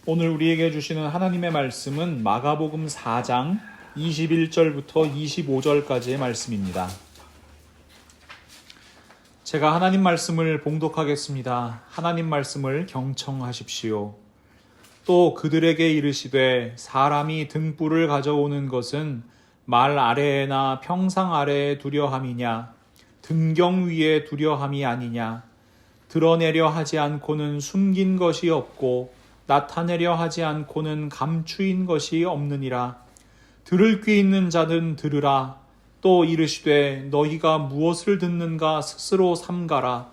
오늘 우리에게 주시는 하나님의 말씀은 마가복음 4장 21절부터 25절까지의 말씀입니다. 제가 하나님 말씀을 봉독하겠습니다. 하나님 말씀을 경청하십시오. 또 그들에게 이르시되 사람이 등불을 가져오는 것은 말 아래에나 평상 아래에 두려함이냐 등경 위에 두려함이 아니냐 드러내려 하지 않고는 숨긴 것이 없고 나타내려 하지 않고는 감추인 것이 없느니라. 들을 귀 있는 자는 들으라. 또 이르시되 너희가 무엇을 듣는가 스스로 삼가라.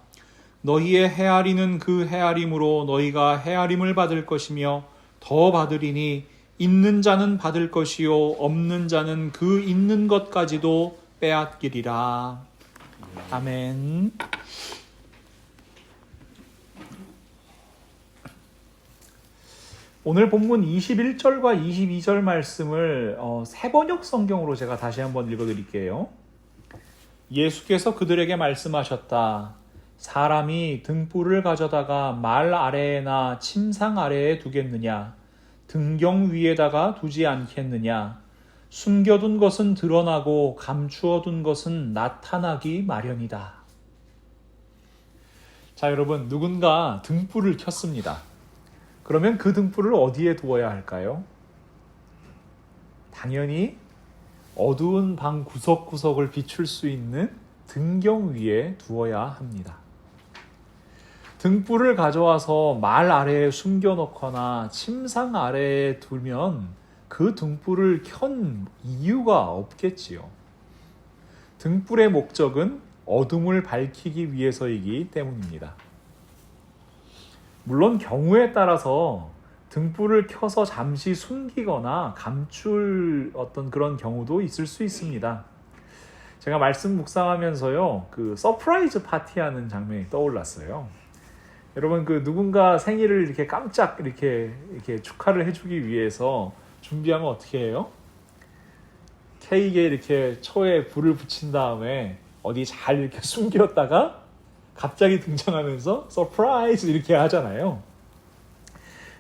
너희의 헤아리는 그 헤아림으로 너희가 헤아림을 받을 것이며 더 받으리니 있는 자는 받을 것이요 없는 자는 그 있는 것까지도 빼앗기리라. 아멘. 오늘 본문 21절과 22절 말씀을 세번역 성경으로 제가 다시 한번 읽어드릴게요. 예수께서 그들에게 말씀하셨다. 사람이 등불을 가져다가 말 아래에나 침상 아래에 두겠느냐? 등경 위에다가 두지 않겠느냐? 숨겨둔 것은 드러나고 감추어둔 것은 나타나기 마련이다. 자, 여러분, 누군가 등불을 켰습니다. 그러면 그 등불을 어디에 두어야 할까요? 당연히 어두운 방 구석구석을 비출 수 있는 등경 위에 두어야 합니다. 등불을 가져와서 말 아래에 숨겨놓거나 침상 아래에 두면 그 등불을 켠 이유가 없겠지요. 등불의 목적은 어둠을 밝히기 위해서이기 때문입니다. 물론 경우에 따라서 등불을 켜서 잠시 숨기거나 감출 어떤 그런 경우도 있을 수 있습니다. 제가 말씀 묵상하면서요, 그 서프라이즈 파티하는 장면이 떠올랐어요. 여러분, 그 누군가 생일을 이렇게 깜짝 이렇게 축하를 해주기 위해서 준비하면 어떻게 해요? 케이크에 이렇게 초에 불을 붙인 다음에 어디 잘 이렇게 숨겼다가 갑자기 등장하면서 서프라이즈 이렇게 하잖아요.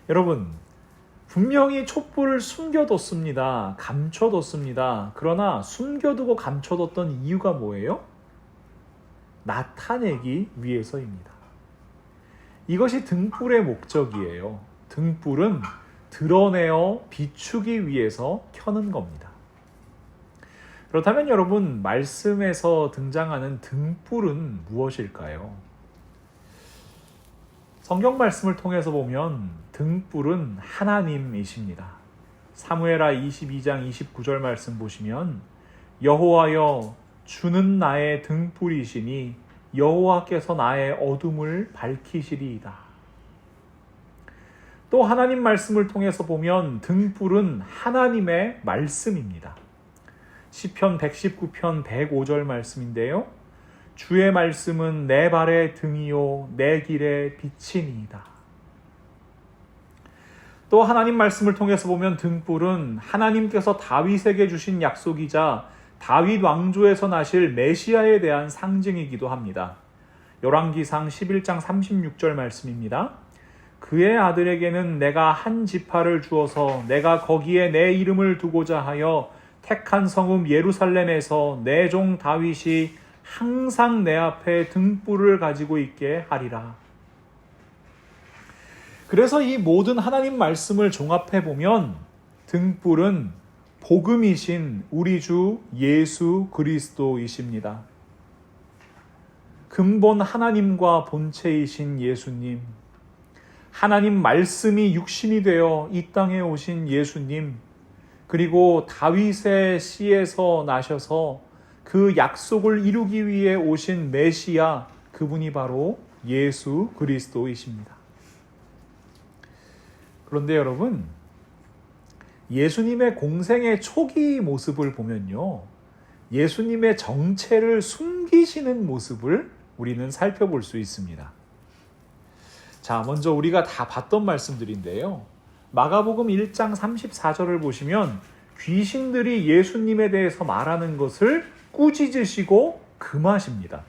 여러분, 분명히 촛불을 숨겨뒀습니다. 감춰뒀습니다. 그러나 숨겨두고 감춰뒀던 이유가 뭐예요? 나타내기 위해서입니다. 이것이 등불의 목적이에요. 등불은 드러내어 비추기 위해서 켜는 겁니다. 그렇다면 여러분, 말씀에서 등장하는 등불은 무엇일까요? 성경 말씀을 통해서 보면 등불은 하나님이십니다. 사무엘하 22장 29절 말씀 보시면 여호와여 주는 나의 등불이시니 여호와께서 나의 어둠을 밝히시리이다. 또 하나님 말씀을 통해서 보면 등불은 하나님의 말씀입니다. 시편 119편 105절 말씀인데요. 주의 말씀은 내 발의 등이요 내 길의 빛이니이다. 또 하나님 말씀을 통해서 보면 등불은 하나님께서 다윗에게 주신 약속이자 다윗 왕조에서 나실 메시아에 대한 상징이기도 합니다. 열왕기상 11장 36절 말씀입니다. 그의 아들에게는 내가 한 지파를 주어서 내가 거기에 내 이름을 두고자 하여 택한 성읍 예루살렘에서 내 종 다윗이 항상 내 앞에 등불을 가지고 있게 하리라. 그래서 이 모든 하나님 말씀을 종합해 보면 등불은 복음이신 우리 주 예수 그리스도이십니다. 근본 하나님과 본체이신 예수님, 하나님 말씀이 육신이 되어 이 땅에 오신 예수님, 그리고 다윗의 씨에서 나셔서 그 약속을 이루기 위해 오신 메시아, 그분이 바로 예수 그리스도이십니다. 그런데 여러분, 예수님의 공생의 초기 모습을 보면요, 예수님의 정체를 숨기시는 모습을 우리는 살펴볼 수 있습니다. 자, 먼저 우리가 다 봤던 말씀들인데요. 마가복음 1장 34절을 보시면 귀신들이 예수님에 대해서 말하는 것을 꾸짖으시고 금하십니다.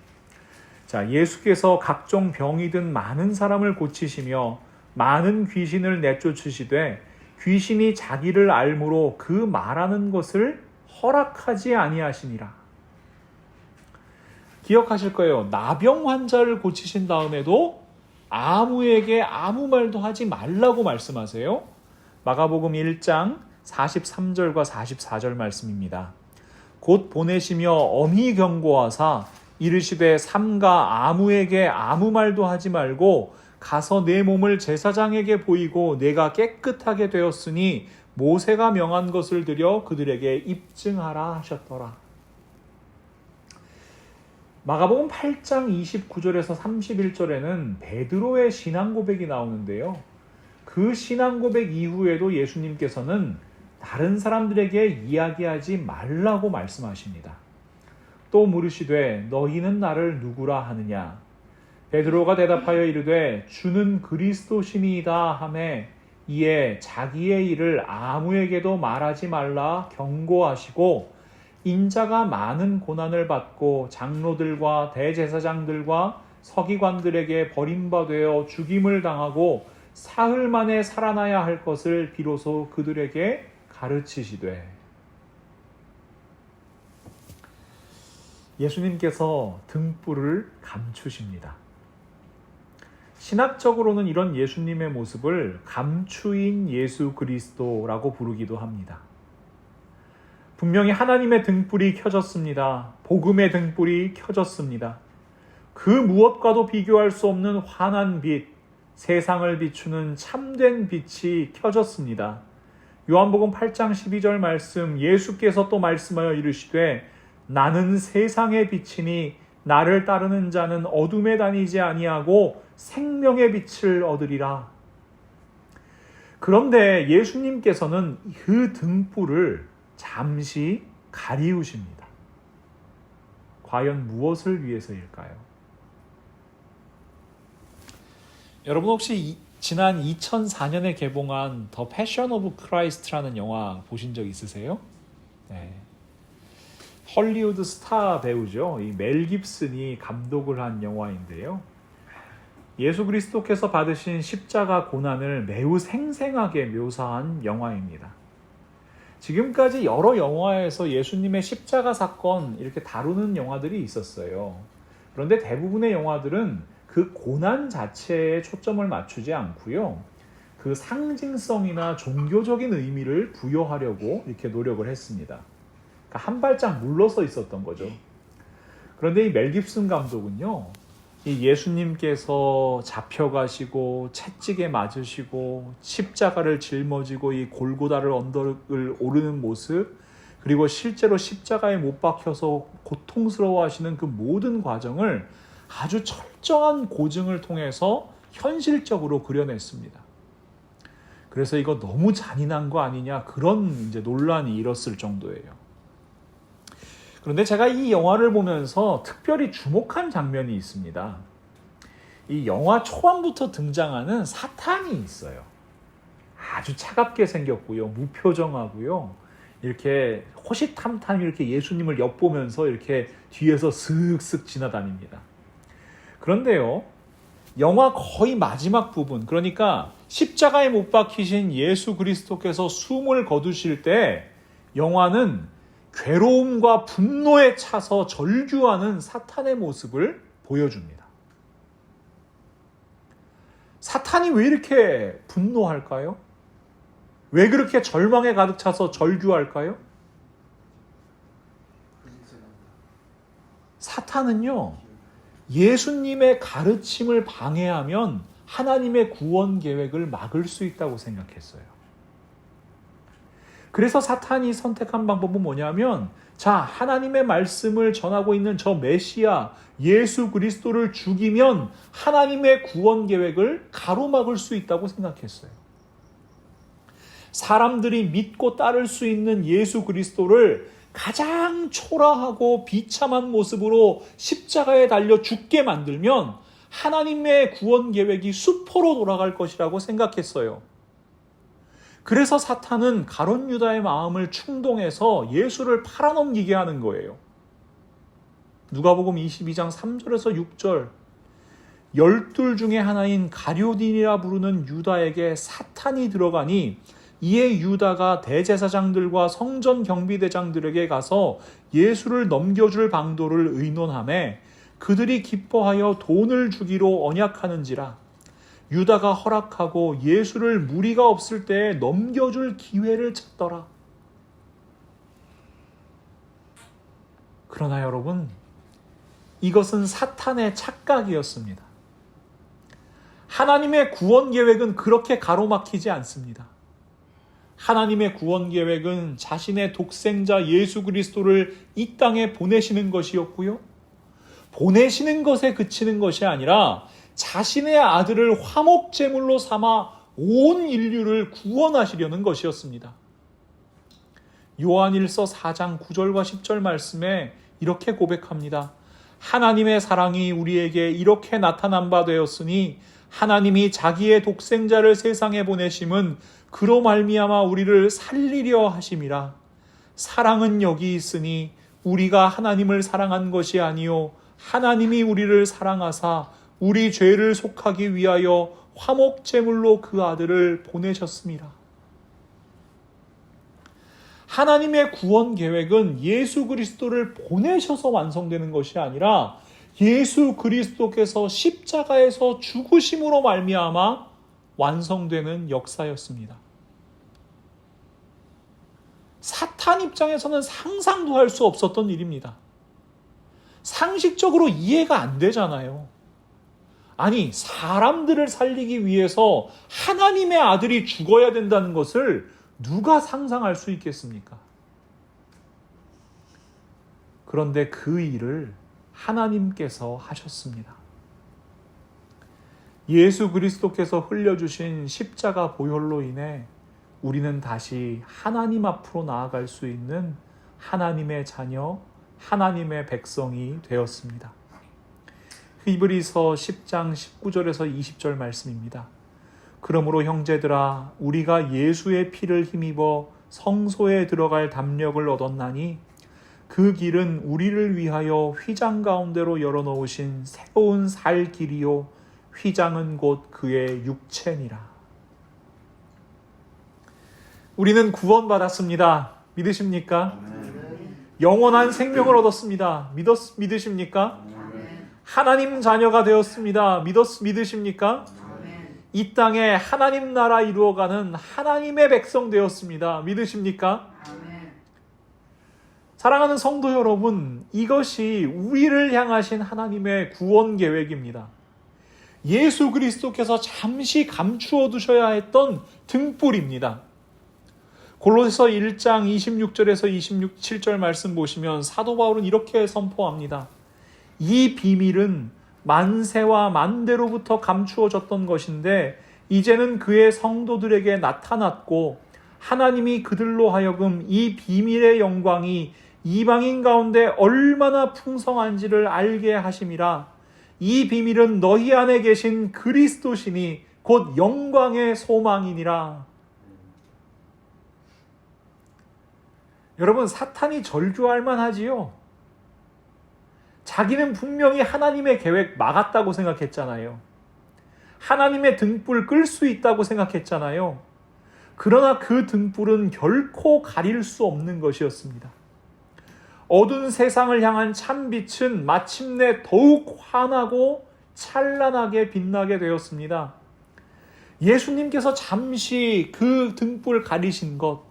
자, 예수께서 각종 병이 든 많은 사람을 고치시며 많은 귀신을 내쫓으시되 귀신이 자기를 알므로 그 말하는 것을 허락하지 아니하시니라. 기억하실 거예요. 나병 환자를 고치신 다음에도 아무에게 아무 말도 하지 말라고 말씀하세요. 마가복음 1장 43절과 44절 말씀입니다. 곧 보내시며 엄히 경고하사 이르시되 삼가 아무에게 아무 말도 하지 말고 가서 내 몸을 제사장에게 보이고 내가 깨끗하게 되었으니 모세가 명한 것을 들여 그들에게 입증하라 하셨더라. 마가복음 8장 29절에서 31절에는 베드로의 신앙 고백이 나오는데요. 그 신앙 고백 이후에도 예수님께서는 다른 사람들에게 이야기하지 말라고 말씀하십니다. 또 물으시되 너희는 나를 누구라 하느냐? 베드로가 대답하여 이르되 주는 그리스도시니이다 하매 이에 자기의 일을 아무에게도 말하지 말라 경고하시고 인자가 많은 고난을 받고 장로들과 대제사장들과 서기관들에게 버림받아 죽임을 당하고 사흘 만에 살아나야 할 것을 비로소 그들에게 가르치시되. 예수님께서 등불을 감추십니다. 신학적으로는 이런 예수님의 모습을 감추인 예수 그리스도라고 부르기도 합니다. 분명히 하나님의 등불이 켜졌습니다. 복음의 등불이 켜졌습니다. 그 무엇과도 비교할 수 없는 환한 빛, 세상을 비추는 참된 빛이 켜졌습니다. 요한복음 8장 12절 말씀, 예수께서 또 말씀하여 이르시되 나는 세상의 빛이니 나를 따르는 자는 어둠에 다니지 아니하고 생명의 빛을 얻으리라. 그런데 예수님께서는 그 등불을 잠시 가리우십니다. 과연 무엇을 위해서일까요? 여러분 혹시 지난 2004년에 개봉한 더 패션 오브 크라이스트라는 영화 보신 적 있으세요? 네. 헐리우드 스타 배우죠. 이 멜 깁슨이 감독을 한 영화인데요. 예수 그리스도께서 받으신 십자가 고난을 매우 생생하게 묘사한 영화입니다. 지금까지 여러 영화에서 예수님의 십자가 사건 이렇게 다루는 영화들이 있었어요. 그런데 대부분의 영화들은 그 고난 자체에 초점을 맞추지 않고요. 그 상징성이나 종교적인 의미를 부여하려고 이렇게 노력을 했습니다. 그러니까 한 발짝 물러서 있었던 거죠. 그런데 이 멜 깁슨 감독은요, 이 예수님께서 잡혀가시고 채찍에 맞으시고 십자가를 짊어지고 이 골고다를 언덕을 오르는 모습, 그리고 실제로 십자가에 못 박혀서 고통스러워하시는 그 모든 과정을 아주 철저한 고증을 통해서 현실적으로 그려냈습니다. 그래서 이거 너무 잔인한 거 아니냐, 그런 이제 논란이 일었을 정도예요. 그런데 제가 이 영화를 보면서 특별히 주목한 장면이 있습니다. 이 영화 초반부터 등장하는 사탄이 있어요. 아주 차갑게 생겼고요, 무표정하고요, 이렇게 호시탐탐 이렇게 예수님을 엿보면서 이렇게 뒤에서 슥슥 지나다닙니다. 그런데요, 영화 거의 마지막 부분, 그러니까 십자가에 못 박히신 예수 그리스도께서 숨을 거두실 때 영화는 괴로움과 분노에 차서 절규하는 사탄의 모습을 보여줍니다. 사탄이 왜 이렇게 분노할까요? 왜 그렇게 절망에 가득 차서 절규할까요? 사탄은요, 예수님의 가르침을 방해하면 하나님의 구원 계획을 막을 수 있다고 생각했어요. 그래서 사탄이 선택한 방법은 뭐냐면, 자, 하나님의 말씀을 전하고 있는 저 메시아 예수 그리스도를 죽이면 하나님의 구원 계획을 가로막을 수 있다고 생각했어요. 사람들이 믿고 따를 수 있는 예수 그리스도를 가장 초라하고 비참한 모습으로 십자가에 달려 죽게 만들면 하나님의 구원 계획이 수포로 돌아갈 것이라고 생각했어요. 그래서 사탄은 가룟 유다의 마음을 충동해서 예수를 팔아넘기게 하는 거예요. 누가복음 22장 3절에서 6절, 열둘 중에 하나인 가룟딘이라 부르는 유다에게 사탄이 들어가니 이에 유다가 대제사장들과 성전 경비대장들에게 가서 예수를 넘겨줄 방도를 의논하매 그들이 기뻐하여 돈을 주기로 언약하는지라. 유다가 허락하고 예수를 무리가 없을 때에 넘겨줄 기회를 찾더라. 그러나 여러분, 이것은 사탄의 착각이었습니다. 하나님의 구원 계획은 그렇게 가로막히지 않습니다. 하나님의 구원 계획은 자신의 독생자 예수 그리스도를 이 땅에 보내시는 것이었고요. 보내시는 것에 그치는 것이 아니라 자신의 아들을 화목제물로 삼아 온 인류를 구원하시려는 것이었습니다. 요한일서 4장 9절과 10절 말씀에 이렇게 고백합니다. 하나님의 사랑이 우리에게 이렇게 나타난 바 되었으니 하나님이 자기의 독생자를 세상에 보내심은 그로 말미암아 우리를 살리려 하심이라. 사랑은 여기 있으니 우리가 하나님을 사랑한 것이 아니요 하나님이 우리를 사랑하사 우리 죄를 속하기 위하여 화목제물로 그 아들을 보내셨습니다. 하나님의 구원 계획은 예수 그리스도를 보내셔서 완성되는 것이 아니라 예수 그리스도께서 십자가에서 죽으심으로 말미암아 완성되는 역사였습니다. 사탄 입장에서는 상상도 할 수 없었던 일입니다. 상식적으로 이해가 안 되잖아요. 아니, 사람들을 살리기 위해서 하나님의 아들이 죽어야 된다는 것을 누가 상상할 수 있겠습니까? 그런데 그 일을 하나님께서 하셨습니다. 예수 그리스도께서 흘려주신 십자가 보혈로 인해 우리는 다시 하나님 앞으로 나아갈 수 있는 하나님의 자녀, 하나님의 백성이 되었습니다. 히브리서 10장 19절에서 20절 말씀입니다. 그러므로 형제들아 우리가 예수의 피를 힘입어 성소에 들어갈 담력을 얻었나니 그 길은 우리를 위하여 휘장 가운데로 열어놓으신 새로운 살 길이요 휘장은 곧 그의 육체니라. 우리는 구원받았습니다. 믿으십니까? 영원한 생명을 얻었습니다. 믿으십니까? 하나님 자녀가 되었습니다. 믿으십니까? 이 땅에 하나님 나라 이루어가는 하나님의 백성 되었습니다. 믿으십니까? 사랑하는 성도 여러분, 이것이 우리를 향하신 하나님의 구원 계획입니다. 예수 그리스도께서 잠시 감추어 두셔야 했던 등불입니다. 골로새서 1장 26절에서 27절 말씀 보시면 사도 바울은 이렇게 선포합니다. 이 비밀은 만세와 만대로부터 감추어졌던 것인데 이제는 그의 성도들에게 나타났고 하나님이 그들로 하여금 이 비밀의 영광이 이방인 가운데 얼마나 풍성한지를 알게 하심이라. 이 비밀은 너희 안에 계신 그리스도시니 곧 영광의 소망이니라. 여러분, 사탄이 절규할 만하지요. 자기는 분명히 하나님의 계획 막았다고 생각했잖아요. 하나님의 등불 끌 수 있다고 생각했잖아요. 그러나 그 등불은 결코 가릴 수 없는 것이었습니다. 어두운 세상을 향한 참빛은 마침내 더욱 환하고 찬란하게 빛나게 되었습니다. 예수님께서 잠시 그 등불 가리신 것,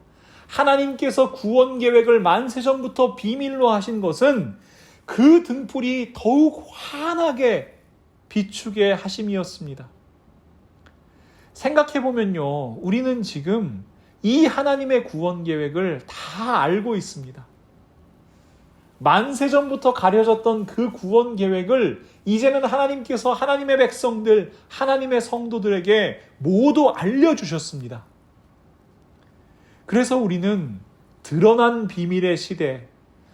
하나님께서 구원 계획을 만세전부터 비밀로 하신 것은 그 등불이 더욱 환하게 비추게 하심이었습니다. 생각해보면요, 우리는 지금 이 하나님의 구원 계획을 다 알고 있습니다. 만세전부터 가려졌던 그 구원 계획을 이제는 하나님께서 하나님의 백성들, 하나님의 성도들에게 모두 알려주셨습니다. 그래서 우리는 드러난 비밀의 시대,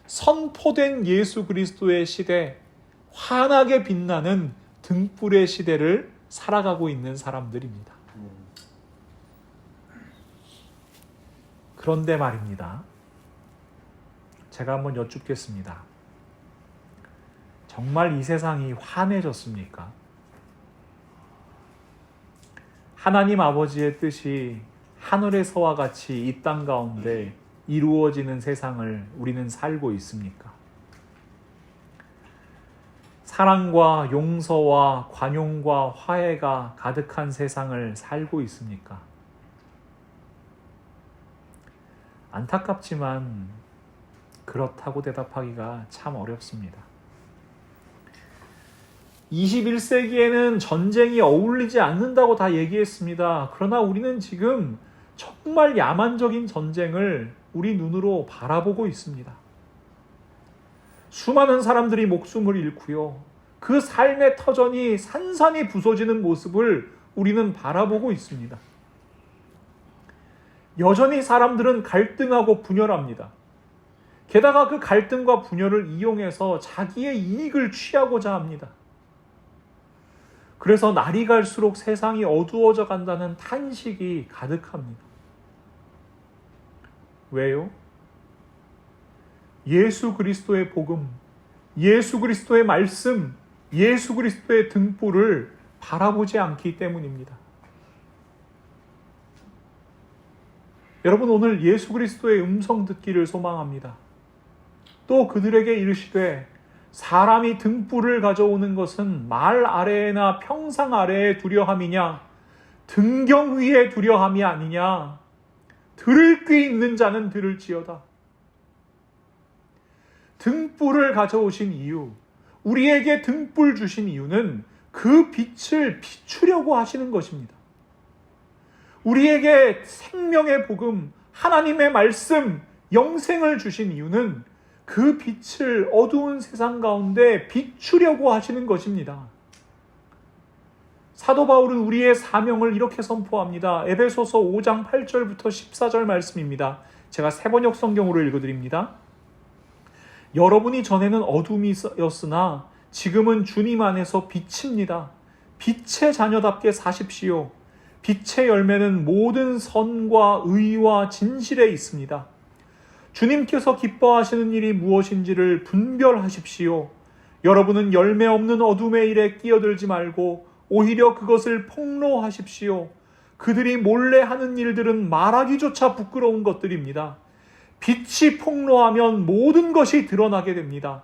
선포된 예수 그리스도의 시대, 환하게 빛나는 등불의 시대를 살아가고 있는 사람들입니다. 그런데 말입니다. 제가 한번 여쭙겠습니다. 정말 이 세상이 환해졌습니까? 하나님 아버지의 뜻이 하늘에서와 같이 이 땅 가운데 이루어지는 세상을 우리는 살고 있습니까? 사랑과 용서와 관용과 화해가 가득한 세상을 살고 있습니까? 안타깝지만 그렇다고 대답하기가 참 어렵습니다. 21세기에는 전쟁이 어울리지 않는다고 다 얘기했습니다. 그러나 우리는 지금 정말 야만적인 전쟁을 우리 눈으로 바라보고 있습니다. 수많은 사람들이 목숨을 잃고요. 그 삶의 터전이 산산이 부서지는 모습을 우리는 바라보고 있습니다. 여전히 사람들은 갈등하고 분열합니다. 게다가 그 갈등과 분열을 이용해서 자기의 이익을 취하고자 합니다. 그래서 날이 갈수록 세상이 어두워져 간다는 탄식이 가득합니다. 왜요? 예수 그리스도의 복음, 예수 그리스도의 말씀, 예수 그리스도의 등불을 바라보지 않기 때문입니다. 여러분, 오늘 예수 그리스도의 음성 듣기를 소망합니다. 또 그들에게 이르시되 사람이 등불을 가져오는 것은 말 아래나 평상 아래에 두려함이냐 등경 위에 두려함이 아니냐. 들을 귀 있는 자는 들을지어다. 등불을 가져오신 이유, 우리에게 등불 주신 이유는 그 빛을 비추려고 하시는 것입니다. 우리에게 생명의 복음, 하나님의 말씀, 영생을 주신 이유는 그 빛을 어두운 세상 가운데 비추려고 하시는 것입니다. 사도 바울은 우리의 사명을 이렇게 선포합니다. 에베소서 5장 8절부터 14절 말씀입니다. 제가 세번역 성경으로 읽어드립니다. 여러분이 전에는 어둠이었으나 지금은 주님 안에서 빛입니다. 빛의 자녀답게 사십시오. 빛의 열매는 모든 선과 의와 진실에 있습니다. 주님께서 기뻐하시는 일이 무엇인지를 분별하십시오. 여러분은 열매 없는 어둠의 일에 끼어들지 말고 오히려 그것을 폭로하십시오. 그들이 몰래 하는 일들은 말하기조차 부끄러운 것들입니다. 빛이 폭로하면 모든 것이 드러나게 됩니다.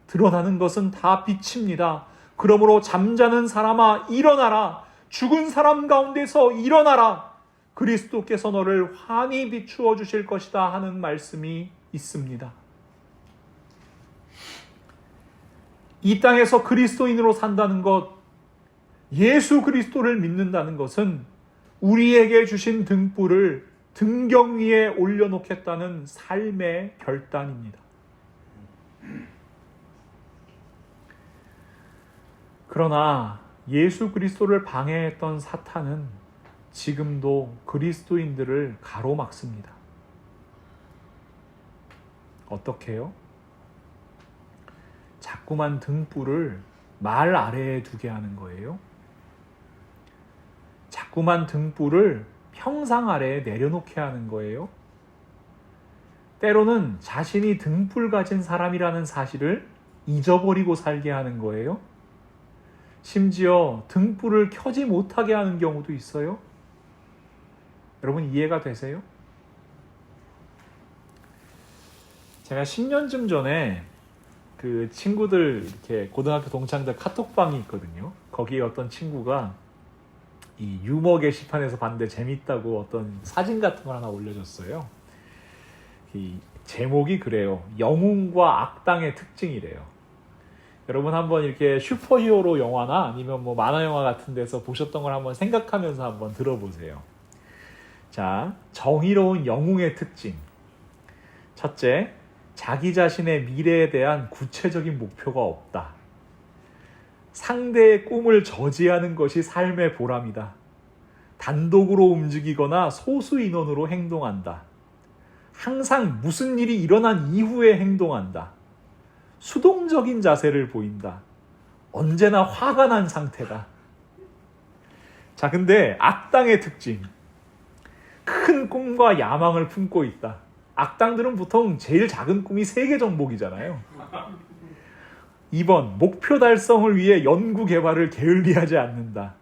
드러나는 것은 다 빛입니다. 그러므로 잠자는 사람아 일어나라. 죽은 사람 가운데서 일어나라. 그리스도께서 너를 환히 비추어 주실 것이다 하는 말씀이 있습니다. 이 땅에서 그리스도인으로 산다는 것, 예수 그리스도를 믿는다는 것은 우리에게 주신 등불을 등경 위에 올려놓겠다는 삶의 결단입니다. 그러나 예수 그리스도를 방해했던 사탄은 지금도 그리스도인들을 가로막습니다. 어떻게 해요? 자꾸만 등불을 말 아래에 두게 하는 거예요. 자꾸만 등불을 평상 아래에 내려놓게 하는 거예요. 때로는 자신이 등불 가진 사람이라는 사실을 잊어버리고 살게 하는 거예요. 심지어 등불을 켜지 못하게 하는 경우도 있어요. 여러분 이해가 되세요? 제가 10년쯤 전에 그 친구들 이렇게 고등학교 동창들 카톡방이 있거든요. 거기에 어떤 친구가 이 유머 게시판에서 봤는데 재밌다고 어떤 사진 같은 걸 하나 올려줬어요. 이 제목이 그래요. 영웅과 악당의 특징이래요. 여러분 한번 이렇게 슈퍼히어로 영화나 아니면 뭐 만화 영화 같은 데서 보셨던 걸 한번 생각하면서 한번 들어보세요. 자, 정의로운 영웅의 특징. 첫째, 자기 자신의 미래에 대한 구체적인 목표가 없다. 상대의 꿈을 저지하는 것이 삶의 보람이다. 단독으로 움직이거나 소수 인원으로 행동한다. 항상 무슨 일이 일어난 이후에 행동한다. 수동적인 자세를 보인다. 언제나 화가 난 상태다. 자, 근데 악당의 특징. 큰 꿈과 야망을 품고 있다. 악당들은 보통 제일 작은 꿈이 세계 정복이잖아요. 2번, 목표 달성을 위해 연구 개발을 게을리하지 않는다.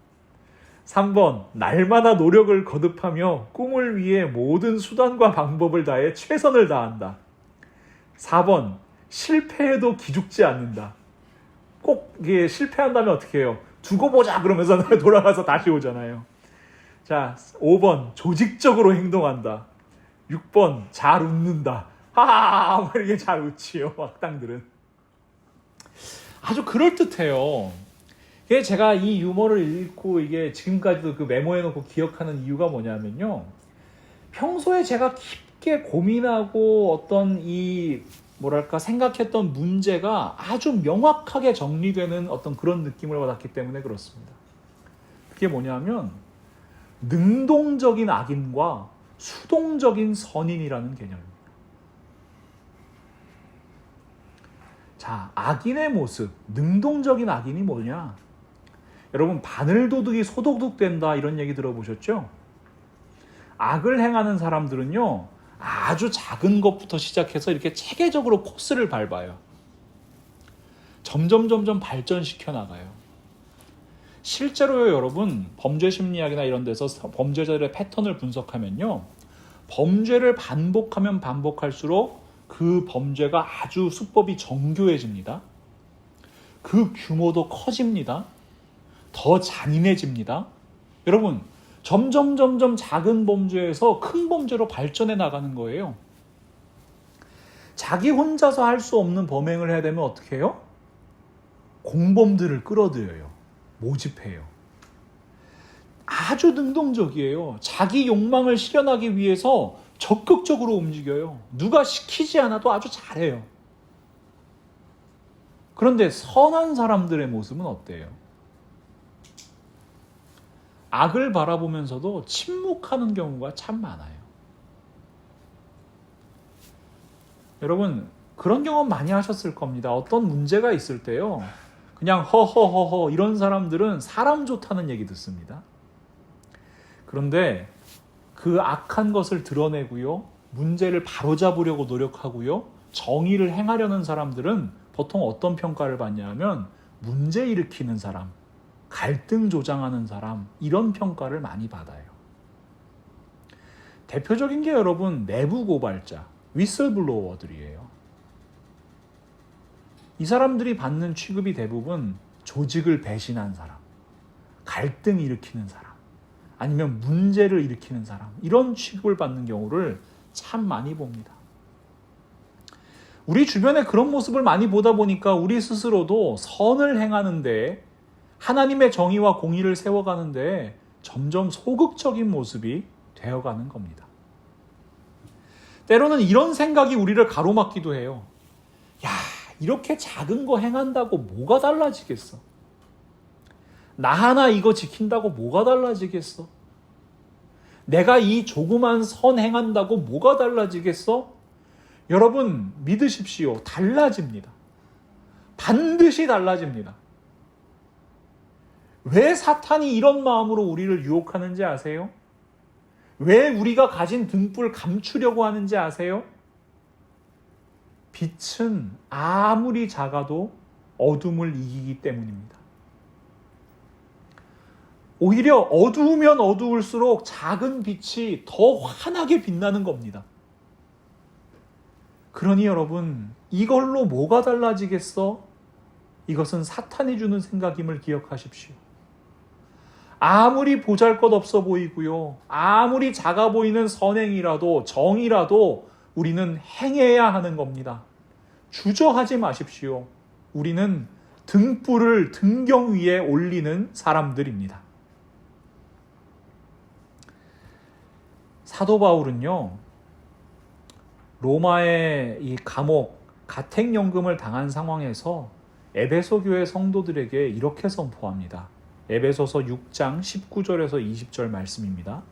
3번, 날마다 노력을 거듭하며 꿈을 위해 모든 수단과 방법을 다해 최선을 다한다. 4번, 실패해도 기죽지 않는다. 꼭 이게 실패한다면 어떻게 해요? 두고 보자 그러면서 돌아가서 다시 오잖아요. 자, 5번, 조직적으로 행동한다. 6번, 잘 웃는다. 하하하, 이렇게 잘 웃지요, 악당들은. 아주 그럴듯해요. 이게 제가 이 유머를 읽고 이게 지금까지도 그 메모해놓고 기억하는 이유가 뭐냐면요. 평소에 제가 깊게 고민하고 어떤 이 뭐랄까 생각했던 문제가 아주 명확하게 정리되는 어떤 그런 느낌을 받았기 때문에 그렇습니다. 그게 뭐냐면 능동적인 악인과 수동적인 선인이라는 개념입니다. 자, 악인의 모습, 능동적인 악인이 뭐냐? 여러분, 바늘도둑이 소도둑 된다 이런 얘기 들어보셨죠? 악을 행하는 사람들은요, 아주 작은 것부터 시작해서 이렇게 체계적으로 코스를 밟아요. 점점 발전시켜 나가요. 실제로요, 여러분, 범죄 심리학이나 이런 데서 범죄자들의 패턴을 분석하면요, 범죄를 반복하면 반복할수록 그 범죄가 아주 수법이 정교해집니다. 그 규모도 커집니다. 더 잔인해집니다. 여러분, 점점 작은 범죄에서 큰 범죄로 발전해 나가는 거예요. 자기 혼자서 할 수 없는 범행을 해야 되면 어떻게 해요? 공범들을 끌어들여요. 모집해요. 아주 능동적이에요. 자기 욕망을 실현하기 위해서 적극적으로 움직여요. 누가 시키지 않아도 아주 잘해요. 그런데 선한 사람들의 모습은 어때요? 악을 바라보면서도 침묵하는 경우가 참 많아요. 여러분, 그런 경험 많이 하셨을 겁니다. 어떤 문제가 있을 때요, 그냥 허허허허 이런 사람들은 사람 좋다는 얘기 듣습니다. 그런데 그 악한 것을 드러내고요, 문제를 바로잡으려고 노력하고요, 정의를 행하려는 사람들은 보통 어떤 평가를 받냐 하면 문제 일으키는 사람, 갈등 조장하는 사람, 이런 평가를 많이 받아요. 대표적인 게 여러분 내부 고발자, 위슬블로워들이에요. 이 사람들이 받는 취급이 대부분 조직을 배신한 사람, 갈등 일으키는 사람, 아니면 문제를 일으키는 사람, 이런 취급을 받는 경우를 참 많이 봅니다. 우리 주변에 그런 모습을 많이 보다 보니까 우리 스스로도 선을 행하는데, 하나님의 정의와 공의를 세워가는데 점점 소극적인 모습이 되어가는 겁니다. 때로는 이런 생각이 우리를 가로막기도 해요. 야, 이렇게 작은 거 행한다고 뭐가 달라지겠어? 나 하나 이거 지킨다고 뭐가 달라지겠어? 내가 이 조그만 선 행한다고 뭐가 달라지겠어? 여러분, 믿으십시오. 달라집니다. 반드시 달라집니다. 왜 사탄이 이런 마음으로 우리를 유혹하는지 아세요? 왜 우리가 가진 등불 감추려고 하는지 아세요? 빛은 아무리 작아도 어둠을 이기기 때문입니다. 오히려 어두우면 어두울수록 작은 빛이 더 환하게 빛나는 겁니다. 그러니 여러분, 이걸로 뭐가 달라지겠어? 이것은 사탄이 주는 생각임을 기억하십시오. 아무리 보잘것없어 보이고요, 아무리 작아 보이는 선행이라도, 정이라도 우리는 행해야 하는 겁니다. 주저하지 마십시오. 우리는 등불을 등경 위에 올리는 사람들입니다. 사도 바울은요, 로마의 이 감옥, 가택연금을 당한 상황에서 에베소 교회 성도들에게 이렇게 선포합니다. 에베소서 6장 19절에서 20절 말씀입니다.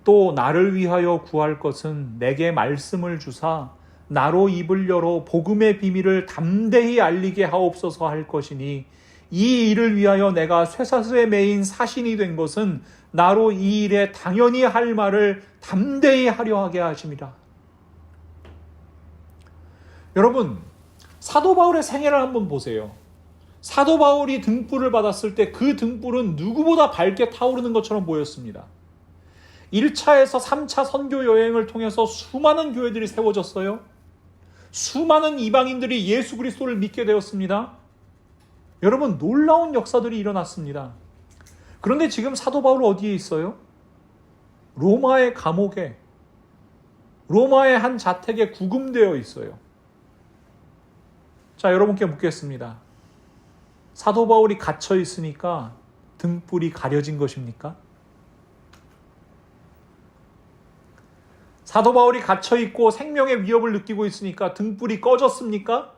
또 나를 위하여 구할 것은 내게 말씀을 주사 나로 입을 열어 복음의 비밀을 담대히 알리게 하옵소서 할 것이니, 이 일을 위하여 내가 쇠사슬에 매인 사신이 된 것은 나로 이 일에 당연히 할 말을 담대히 하려 하게 하심이라. 여러분, 사도 바울의 생애를 한번 보세요. 사도 바울이 등불을 받았을 때 그 등불은 누구보다 밝게 타오르는 것처럼 보였습니다. 1차에서 3차 선교 여행을 통해서 수많은 교회들이 세워졌어요. 수많은 이방인들이 예수 그리스도를 믿게 되었습니다. 여러분, 놀라운 역사들이 일어났습니다. 그런데 지금 사도 바울은 어디에 있어요? 로마의 감옥에, 로마의 한 자택에 구금되어 있어요. 자, 여러분께 묻겠습니다. 사도 바울이 갇혀 있으니까 등불이 가려진 것입니까? 사도 바울이 갇혀 있고 생명의 위협을 느끼고 있으니까 등불이 꺼졌습니까?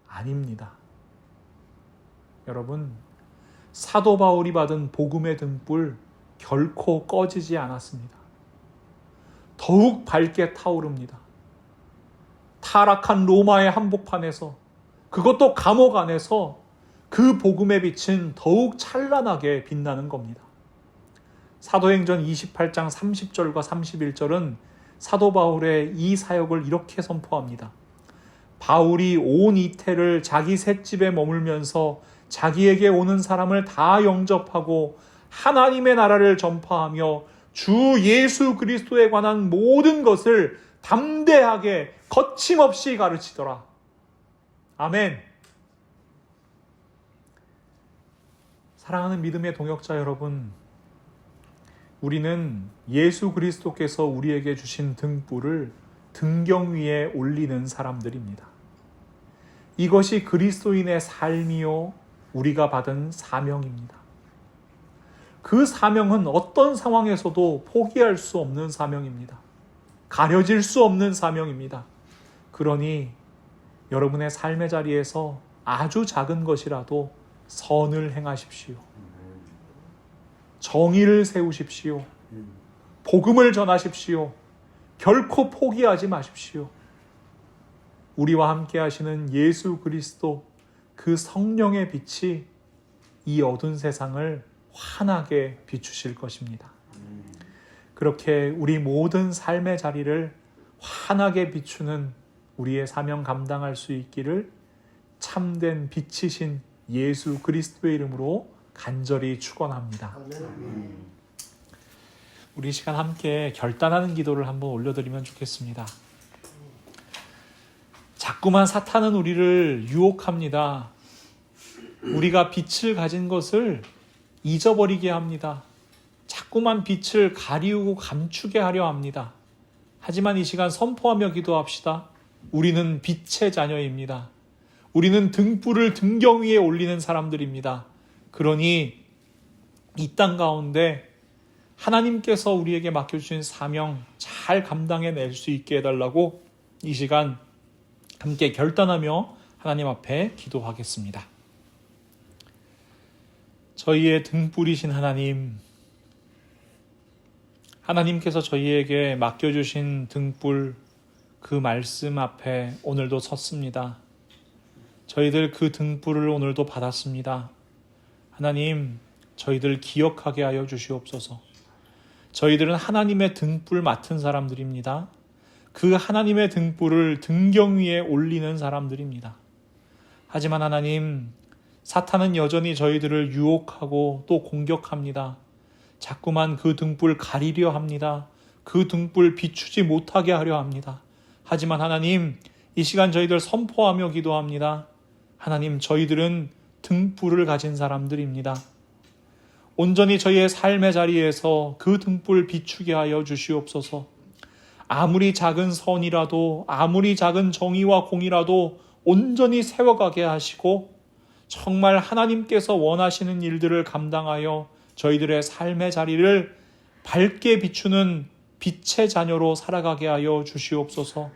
아닙니다. 여러분, 사도 바울이 받은 복음의 등불 결코 꺼지지 않았습니다. 더욱 밝게 타오릅니다. 타락한 로마의 한복판에서, 그것도 감옥 안에서 그 복음의 빛은 더욱 찬란하게 빛나는 겁니다. 사도행전 28장 30절과 31절은 사도 바울의 이 사역을 이렇게 선포합니다. 바울이 온 이태를 자기 셋집에 머물면서 자기에게 오는 사람을 다 영접하고 하나님의 나라를 전파하며 주 예수 그리스도에 관한 모든 것을 담대하게 거침없이 가르치더라. 아멘. 사랑하는 믿음의 동역자 여러분, 우리는 예수 그리스도께서 우리에게 주신 등불을 등경 위에 올리는 사람들입니다. 이것이 그리스도인의 삶이요, 우리가 받은 사명입니다. 그 사명은 어떤 상황에서도 포기할 수 없는 사명입니다. 가려질 수 없는 사명입니다. 그러니 여러분의 삶의 자리에서 아주 작은 것이라도 선을 행하십시오. 정의를 세우십시오. 복음을 전하십시오. 결코 포기하지 마십시오. 우리와 함께 하시는 예수 그리스도, 그 성령의 빛이 이 어두운 세상을 환하게 비추실 것입니다. 그렇게 우리 모든 삶의 자리를 환하게 비추는 우리의 사명 감당할 수 있기를 참된 빛이신 예수 그리스도의 이름으로 간절히 축원합니다. 우리 시간 함께 결단하는 기도를 한번 올려드리면 좋겠습니다. 자꾸만 사탄은 우리를 유혹합니다. 우리가 빛을 가진 것을 잊어버리게 합니다. 자꾸만 빛을 가리우고 감추게 하려 합니다. 하지만 이 시간 선포하며 기도합시다. 우리는 빛의 자녀입니다. 우리는 등불을 등경 위에 올리는 사람들입니다. 그러니 이 땅 가운데 하나님께서 우리에게 맡겨주신 사명 잘 감당해낼 수 있게 해달라고 이 시간 함께 결단하며 하나님 앞에 기도하겠습니다. 저희의 등불이신 하나님, 하나님께서 저희에게 맡겨주신 등불, 그 말씀 앞에 오늘도 섰습니다. 저희들 그 등불을 오늘도 받았습니다. 하나님, 저희들 기억하게 하여 주시옵소서. 저희들은 하나님의 등불 맡은 사람들입니다. 그 하나님의 등불을 등경 위에 올리는 사람들입니다. 하지만 하나님, 사탄은 여전히 저희들을 유혹하고 또 공격합니다. 자꾸만 그 등불 가리려 합니다. 그 등불 비추지 못하게 하려 합니다. 하지만 하나님, 이 시간 저희들 선포하며 기도합니다. 하나님, 저희들은 등불을 가진 사람들입니다. 온전히 저희의 삶의 자리에서 그 등불 비추게 하여 주시옵소서. 아무리 작은 선이라도, 아무리 작은 정의와 공이라도 온전히 세워가게 하시고 정말 하나님께서 원하시는 일들을 감당하여 저희들의 삶의 자리를 밝게 비추는 빛의 자녀로 살아가게 하여 주시옵소서.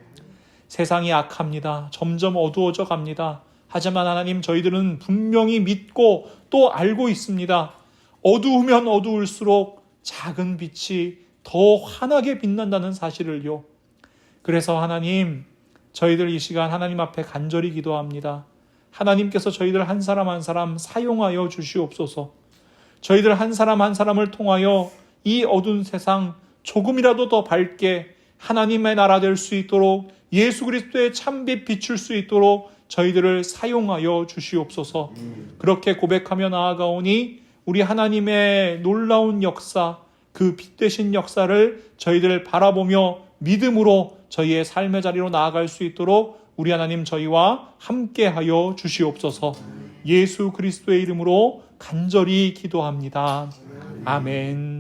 세상이 악합니다. 점점 어두워져 갑니다. 하지만 하나님, 저희들은 분명히 믿고 또 알고 있습니다. 어두우면 어두울수록 작은 빛이 더 환하게 빛난다는 사실을요. 그래서 하나님, 저희들 이 시간 하나님 앞에 간절히 기도합니다. 하나님께서 저희들 한 사람 한 사람 사용하여 주시옵소서. 저희들 한 사람 한 사람을 통하여 이 어두운 세상 조금이라도 더 밝게 하나님의 나라 될 수 있도록, 예수 그리스도의 참빛 비출 수 있도록 저희들을 사용하여 주시옵소서. 그렇게 고백하며 나아가오니 우리 하나님의 놀라운 역사, 그 빛 되신 역사를 저희들 바라보며 믿음으로 저희의 삶의 자리로 나아갈 수 있도록 우리 하나님 저희와 함께하여 주시옵소서. 예수 그리스도의 이름으로 간절히 기도합니다. 아멘.